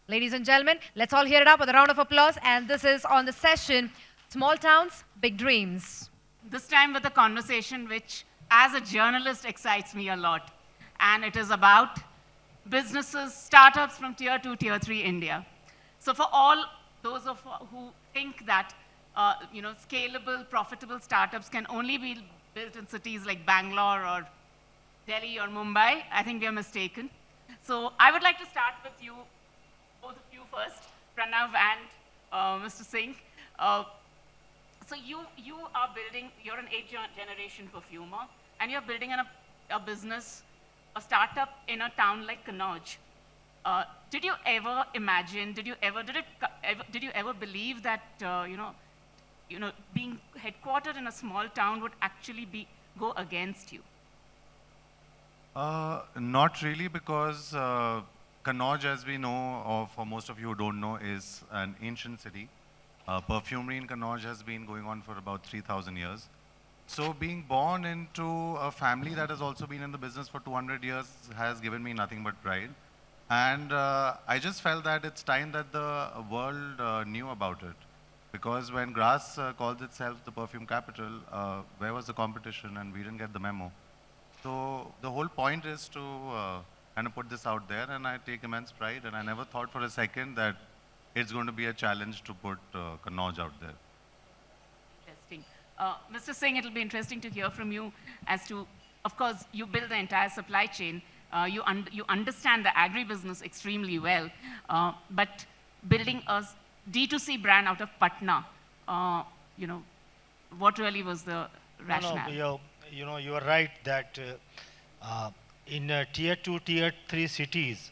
Ladies and gentlemen, let's all hear it up with a round of applause. And this is on the session, Small Towns, Big Dreams. This time with a conversation which, as a journalist, excites me a lot. And it is about businesses, startups from tier 2, tier 3 India. So for all those of who think that scalable, profitable startups can only be built in cities like Bangalore or Delhi or Mumbai, I think we are mistaken. So I would like to start with you, both of you first, Pranav and Mr. Singh. So you are building, you're an eighth-generation perfumer, and you're building a business, a startup in a town like Kannauj. Did you ever imagine, did you ever believe that, being headquartered in a small town would actually go against you? Not really, because Kannauj, as we know, or for most of you who don't know, is an ancient city. Perfumery in Kannauj has been going on for about 3,000 years. So being born into a family that has also been in the business for 200 years has given me nothing but pride. And I just felt that it's time that the world knew about it. Because when Grass calls itself the perfume capital, where was the competition? And we didn't get the memo. So the whole point is to kind of put this out there, and I take immense pride, and I never thought for a second that it's going to be a challenge to put Kannauj out there. Interesting. Mr. Singh, it'll be interesting to hear from you as to, of course, you build the entire supply chain. You understand the agri-business extremely well, but building a D2C brand out of Patna, what really was the rationale? No, you are right that in tier 2, tier 3 cities,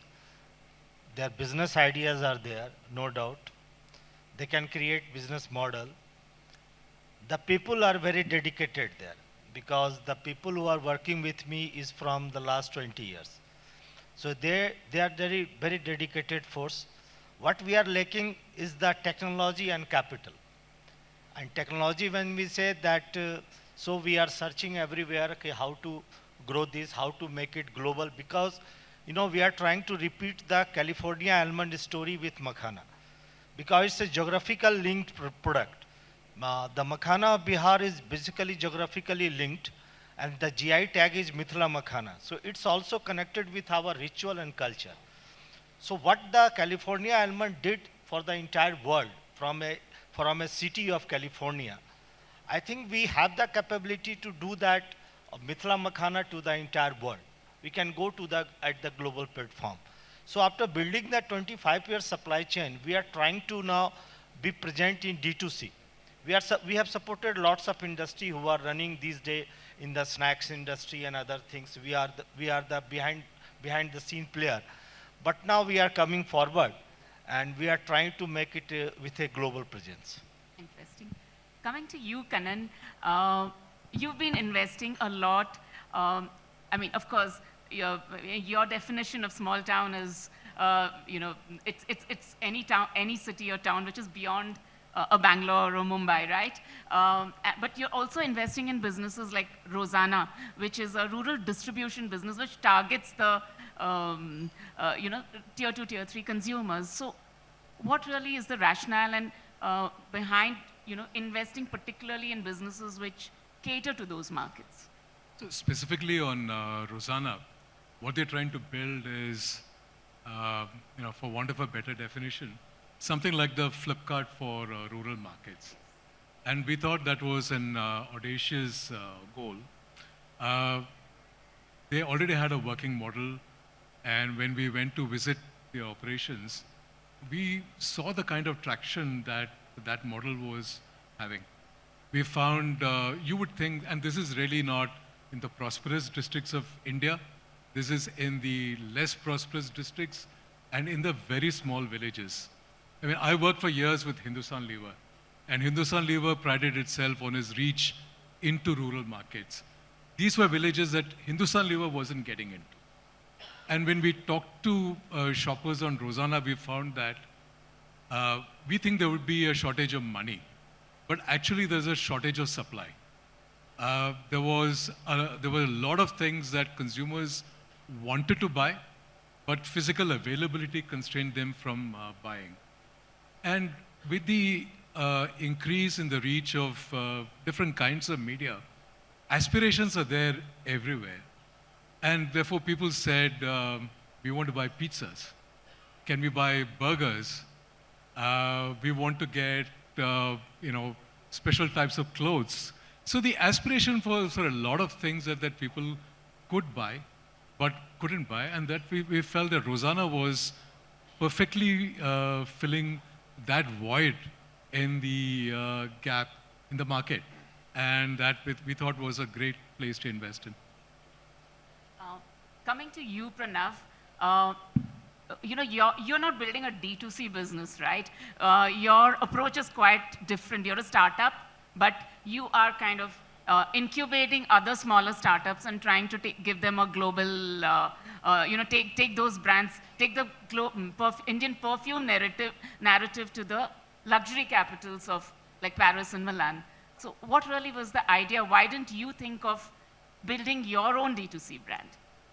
their business ideas are there, no doubt. They can create business model. The people are very dedicated there, because the people who are working with me is from the last 20 years. So they are very, very dedicated force. What we are lacking is the technology and capital. And technology, when we say that, so we are searching everywhere, okay, how to grow this, how to make it global, because we are trying to repeat the California almond story with makhana, because it's a geographical linked product. The makhana of Bihar is basically geographically linked, and the GI tag is Mithila makhana. So it's also connected with our ritual and culture. So what the California almond did for the entire world, from a city of California, I think we have the capability to do that Mithila makhana to the entire world. We can go to at the global platform. So after building that 25-year supply chain, we are trying to now be present in D2C. We have supported lots of industry who are running these days in the snacks industry and other things. We are the behind the scene player. But now we are coming forward, and we are trying to make it with a global presence. Interesting. Coming to you, Kannan, you've been investing a lot. Of course, your definition of small town is, it's any town, any city or town which is beyond a Bangalore or Mumbai, right? But you're also investing in businesses like Rosanna, which is a rural distribution business which targets the tier 2, tier 3 consumers. So what really is the rationale and behind investing particularly in businesses which cater to those markets? So specifically on Rosanna, what they're trying to build is, for want of a better definition, something like the Flipkart for rural markets. And we thought that was an audacious goal. They already had a working model, and when we went to visit the operations, we saw the kind of traction that model was having. We found, you would think, and this is really not in the prosperous districts of India, this is in the less prosperous districts and in the very small villages. I mean, I worked for years with Hindustan Lever, and Hindustan Lever prided itself on its reach into rural markets. These were villages that Hindustan Lever wasn't getting into. And when we talked to shoppers on Rosanna, we found that we think there would be a shortage of money, but actually there's a shortage of supply. There were a lot of things that consumers wanted to buy, but physical availability constrained them from buying. And with the increase in the reach of different kinds of media, aspirations are there everywhere. And therefore, people said, we want to buy pizzas. Can we buy burgers? We want to get, special types of clothes. So the aspiration for a lot of things that people could buy, but couldn't buy, and that we felt that Rosanna was perfectly filling that void in the gap in the market, and that we thought was a great place to invest in. Coming to you, Pranav, you're not building a D2C business, right? Your approach is quite different. You're a startup, but you are kind of incubating other smaller startups and trying to give them a global, take those brands, take the Indian perfume narrative to the luxury capitals of like Paris and Milan. So what really was the idea? Why didn't you think of building your own D2C brand?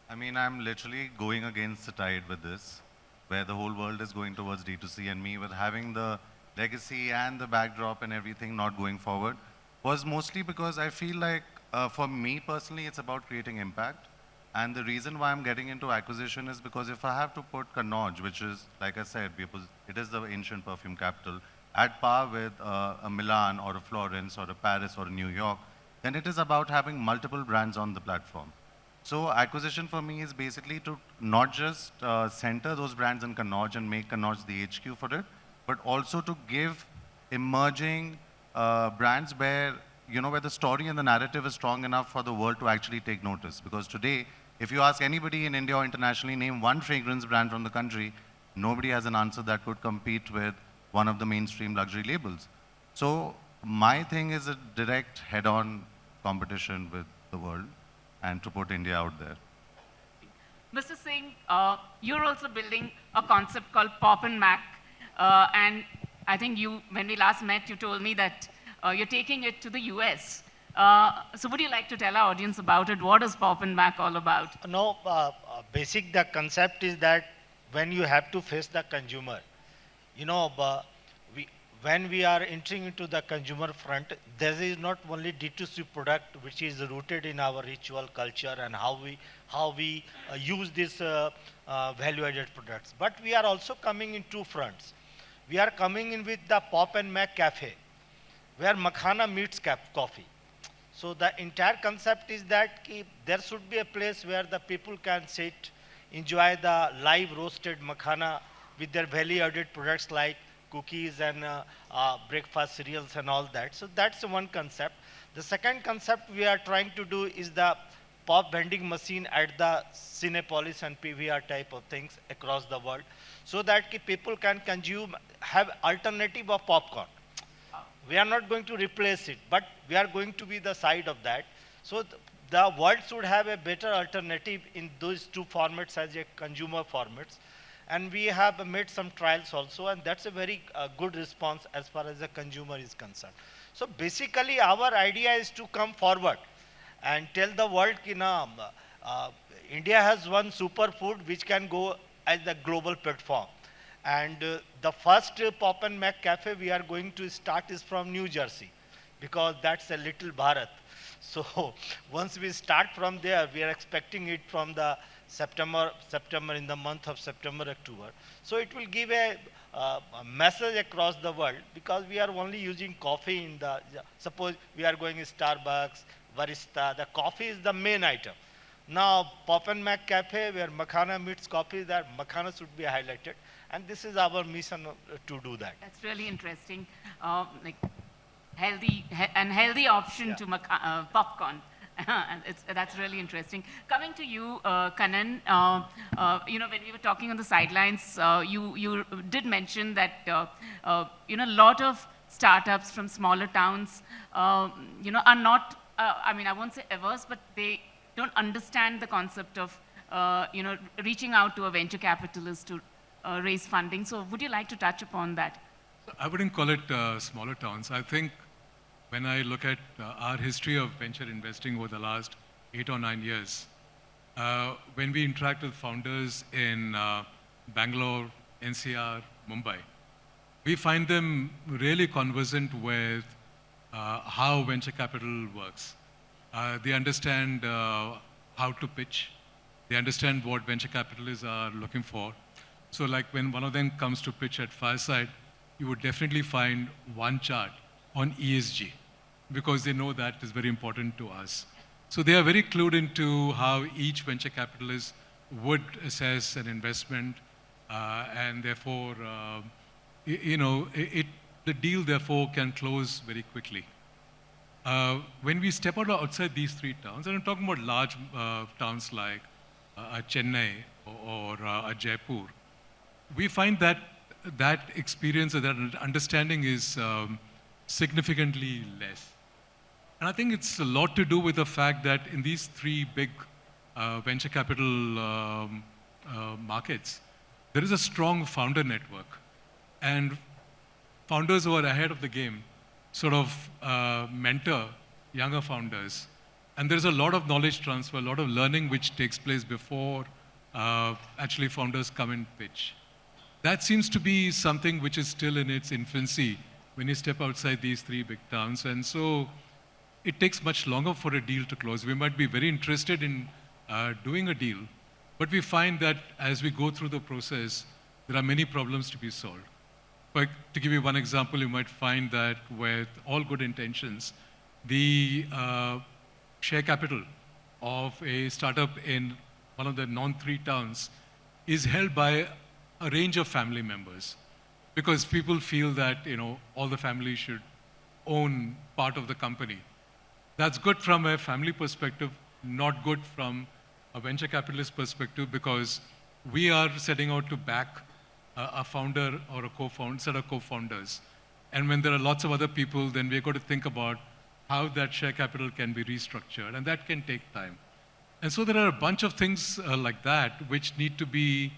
I mean, I'm literally going against the tide with this, where the whole world is going towards D2C, and me with having the legacy and the backdrop and everything not going forward was mostly because I feel like, for me personally, it's about creating impact. And the reason why I'm getting into acquisition is because if I have to put Kannauj, which is, like I said, it is the ancient perfume capital, at par with a Milan or a Florence or a Paris or a New York, then it is about having multiple brands on the platform. So acquisition for me is basically to not just center those brands in Kannauj and make Kannauj the HQ for it, but also to give emerging brands where the story and the narrative is strong enough for the world to actually take notice. Because today, if you ask anybody in India or internationally, name one fragrance brand from the country, nobody has an answer that could compete with one of the mainstream luxury labels. So my thing is a direct head-on competition with the world and to put India out there. Mr. Singh, you're also building a concept called Pop and Mac. And I think when we last met, you told me that you're taking it to the US. So would you like to tell our audience about it? What is Pop and Mac all about? No, the concept is that when you have to face the consumer, when we are entering into the consumer front, there is not only D2C product which is rooted in our ritual culture and how we use these value-added products, but we are also coming in two fronts. We are coming in with the Pop and Mac Cafe, where makhana meets coffee. So the entire concept is that there should be a place where the people can sit, enjoy the live roasted makhana with their value-added products like cookies and breakfast cereals and all that. So that's one concept. The second concept we are trying to do is the pop vending machine at the Cinepolis and PVR type of things across the world, so that people can have alternative of popcorn. We are not going to replace it, but we are going to be the side of that. So the world should have a better alternative in those two formats as a consumer formats. And we have made some trials also, and that's a very good response as far as the consumer is concerned. So basically, our idea is to come forward and tell the world that India has one superfood which can go as the global platform. And the first Pop and Mac Cafe we are going to start is from New Jersey, because that's a little Bharat. So once we start from there, we are expecting it from the September in the month of September, October. So it will give a message across the world, because we are only using coffee in the, suppose we are going to Starbucks, Barista, the coffee is the main item. Now Pop and Mac Cafe, where makhana meets coffee, that makhana should be highlighted. And this is our mission to do that. That's really interesting. Like healthy option to popcorn. And that's really interesting. Coming to you, Kannan, when we were talking on the sidelines, you did mention that a lot of startups from smaller towns, are not, I won't say averse, but they don't understand the concept of, reaching out to a venture capitalist to raise funding. So would you like to touch upon that? I wouldn't call it smaller towns. I think when I look at our history of venture investing over the last 8 or 9 years, when we interact with founders in Bangalore, NCR, Mumbai, we find them really conversant with how venture capital works. They understand how to pitch. They understand what venture capitalists are looking for. So like when one of them comes to pitch at Fireside, you would definitely find one chart on ESG because they know that is very important to us. So they are very clued into how each venture capitalist would assess an investment and therefore, the deal therefore can close very quickly. When we step outside these three towns, and I'm talking about large towns like Chennai or Jaipur, we find that that experience or that understanding is significantly less. And I think it's a lot to do with the fact that in these three big venture capital markets, there is a strong founder network. And founders who are ahead of the game sort of mentor younger founders. And there's a lot of knowledge transfer, a lot of learning which takes place before actually founders come and pitch. That seems to be something which is still in its infancy when you step outside these three big towns. And so it takes much longer for a deal to close. We might be very interested in doing a deal, but we find that as we go through the process, there are many problems to be solved. But to give you one example, you might find that with all good intentions, the share capital of a startup in one of the non-three towns is held by a range of family members because people feel that all the family should own part of the company. That's good from a family perspective, not good from a venture capitalist perspective because we are setting out to back a founder or a set of co-founders. And when there are lots of other people, then we're going to think about how that share capital can be restructured, and that can take time. And so there are a bunch of things like that which need to be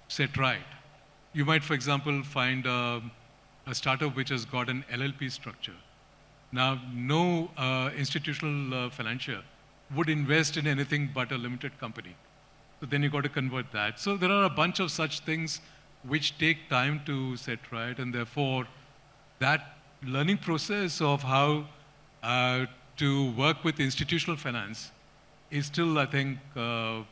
set right. You might, for example, find a startup which has got an LLP structure. Now, no institutional financier would invest in anything but a limited company. So then you got to convert that. So there are a bunch of such things which take time to set right, and therefore that learning process of how to work with institutional finance is still, I think, lags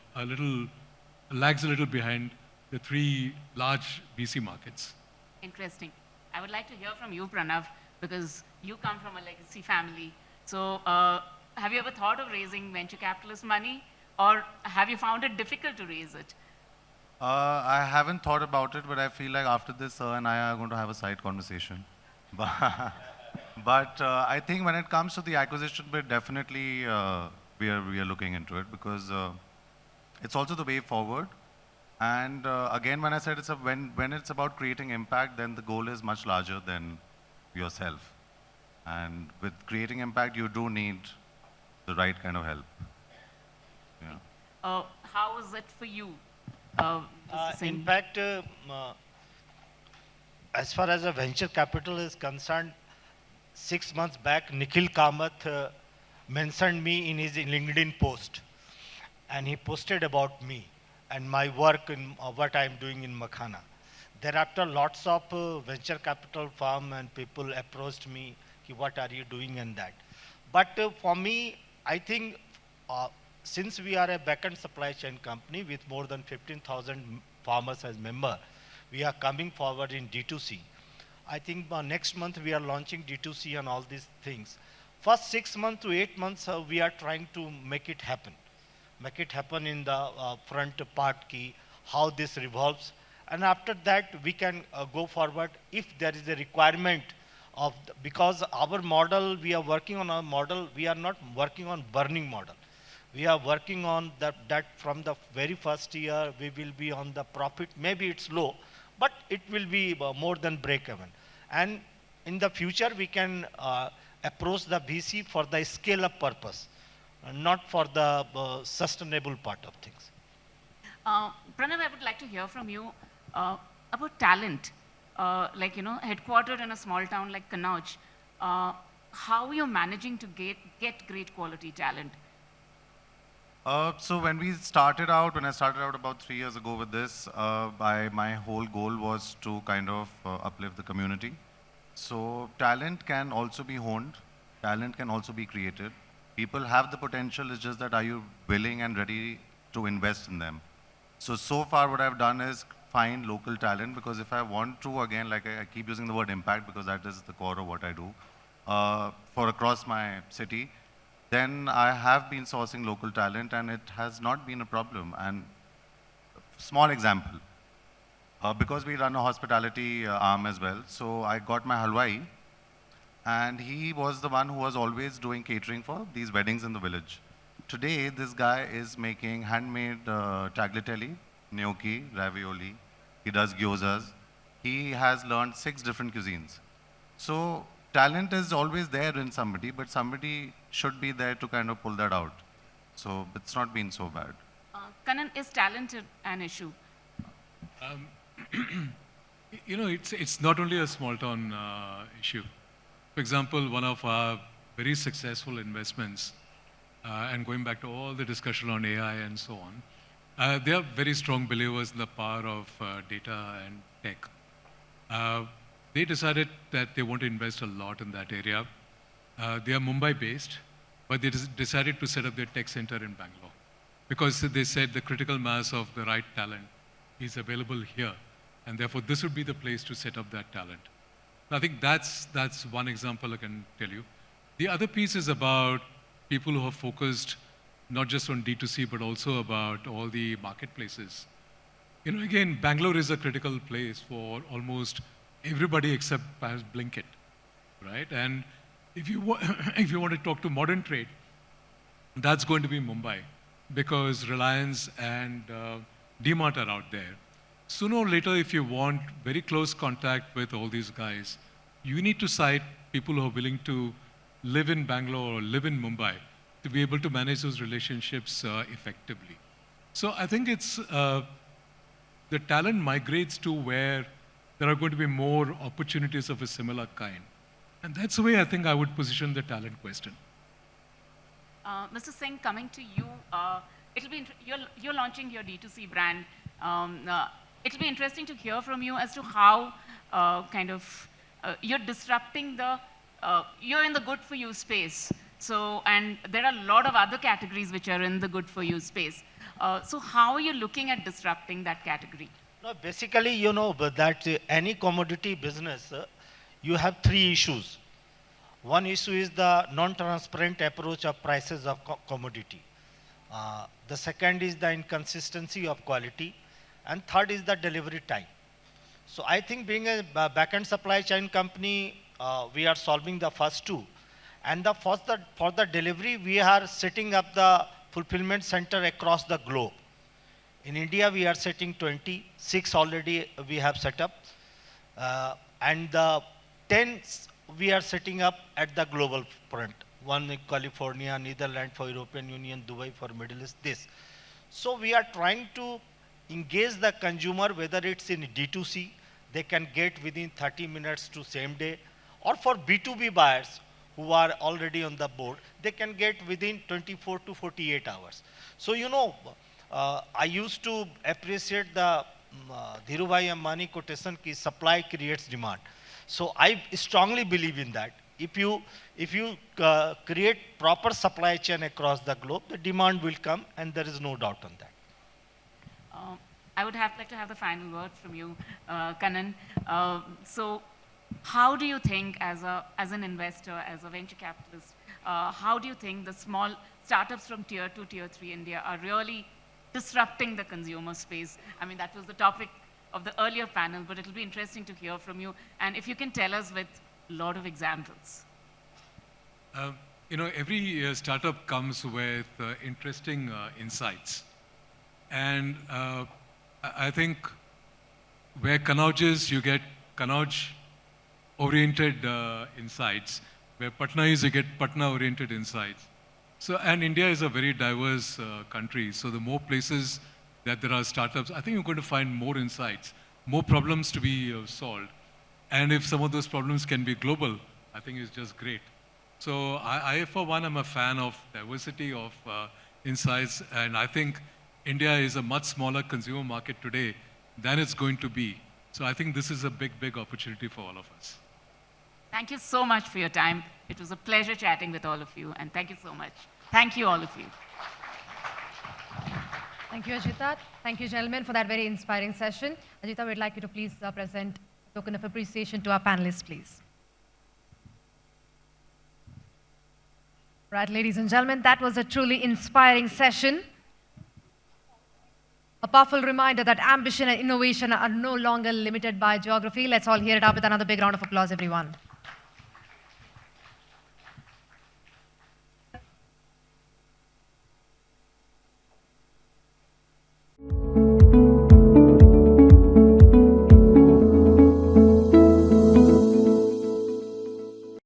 a little behind the three large VC markets. Interesting. I would like to hear from you, Pranav, because you come from a legacy family. So have you ever thought of raising venture capitalist money, or have you found it difficult to raise it? I haven't thought about it, but I feel like after this, sir and I are going to have a side conversation. But I think when it comes to the acquisition bit, definitely we are looking into it because it's also the way forward. And again, when I said when it's about creating impact, then the goal is much larger than yourself. And with creating impact, you do need the right kind of help. Yeah. How is it for you? In fact, as far as a venture capital is concerned, 6 months back, Nikhil Kamath mentioned me in his LinkedIn post. And he posted about me and my work in what I'm doing in Makhana. Thereafter, lots of venture capital firm and people approached me, what are you doing and that. But for me, I think since we are a back-end supply chain company with more than 15,000 farmers as member, we are coming forward in D2C. I think next month we are launching D2C and all these things. First 6 months to 8 months, we are trying to make it happen. Make it happen in the front part key, how this revolves. And after that, we can go forward if there is a requirement of, because our model, we are working on our model, we are not working on burning model. We are working on that from the very first year, we will be on the profit. Maybe it's low, but it will be more than break even. And in the future, we can approach the VC for the scale up purpose, not for the sustainable part of things. Pranav, I would like to hear from you about talent. Headquartered in a small town like Kannauj, how are you managing to get great quality talent? So when I started out about 3 years ago with this, my whole goal was to kind of uplift the community. So talent can also be honed, talent can also be created. People have the potential, it's just that are you willing and ready to invest in them? So far what I've done is find local talent, because if I want to, again, like I keep using the word impact because that is the core of what I do, for across my city, then I have been sourcing local talent and it has not been a problem. And small example, because we run a hospitality arm as well, so I got my halwai, and he was the one who was always doing catering for these weddings in the village. Today, this guy is making handmade tagliatelle, gnocchi, ravioli. He does gyozas. He has learned 6 different cuisines. So talent is always there in somebody, but somebody should be there to kind of pull that out. So it's not been so bad. Kannan, is talent an issue? It's not only a small town issue. For example, one of our very successful investments, and going back to all the discussion on AI and so on, they are very strong believers in the power of data and tech. They decided that they want to invest a lot in that area. They are Mumbai-based, but they decided to set up their tech center in Bangalore because they said the critical mass of the right talent is available here, and therefore this would be the place to set up that talent. I think that's one example I can tell you. The other piece is about people who are focused not just on D2C, but also about all the marketplaces. Again, Bangalore is a critical place for almost everybody except perhaps Blinkit, right? And if you if you want to talk to modern trade, that's going to be Mumbai, because Reliance and DMart are out there. Sooner or later, if you want very close contact with all these guys, you need to cite people who are willing to live in Bangalore or live in Mumbai to be able to manage those relationships effectively. So I think it's the talent migrates to where there are going to be more opportunities of a similar kind. And that's the way I think I would position the talent question. Mr. Singh, coming to you, you're launching your D2C brand. It'll be interesting to hear from you as to how you're disrupting you're in the good for you space. So, and there are a lot of other categories which are in the good for you space. So how are you looking at disrupting that category? No, basically, that any commodity business, you have 3 issues. One issue is the non-transparent approach of prices of commodity. The second is the inconsistency of quality. And third is the delivery time. So I think being a back-end supply chain company, we are solving the first 2. And for the delivery, we are setting up the fulfillment center across the globe. In India, we are setting 26 already we have set up. And the 10 we are setting up at the global front. One in California, Netherlands for European Union, Dubai for Middle East, this. So we are trying to engage the consumer, whether it's in D2C, they can get within 30 minutes to same day, or for B2B buyers who are already on the board, they can get within 24 to 48 hours. So, I used to appreciate the Dhirubhai Ambani quotation ki supply creates demand. So I strongly believe in that. If you create proper supply chain across the globe, the demand will come, and there is no doubt on that. I would like to have the final word from you, Kannan. So how do you think, as an investor, as a venture capitalist, how do you think the small startups from tier 2, tier 3 India are really disrupting the consumer space? I mean, that was the topic of the earlier panel, but it'll be interesting to hear from you. And if you can tell us with a lot of examples. Every startup comes with interesting insights. And I think where Kannauj is, you get Kannauj-oriented insights. Where Patna is, you get Patna-oriented insights. So, and India is a very diverse country. So the more places that there are startups, I think you're going to find more insights, more problems to be solved. And if some of those problems can be global, I think it's just great. So I for one, am a fan of diversity of insights. And I think India is a much smaller consumer market today than it's going to be. So I think this is a big, big opportunity for all of us. Thank you so much for your time. It was a pleasure chatting with all of you, and thank you so much. Thank you, all of you. Thank you, Ajita. Thank you, gentlemen, for that very inspiring session. Ajita, we'd like you to please present a token of appreciation to our panelists, please. Right, ladies and gentlemen, that was a truly inspiring session. A powerful reminder that ambition and innovation are no longer limited by geography. Let's all hear it up with another big round of applause, everyone.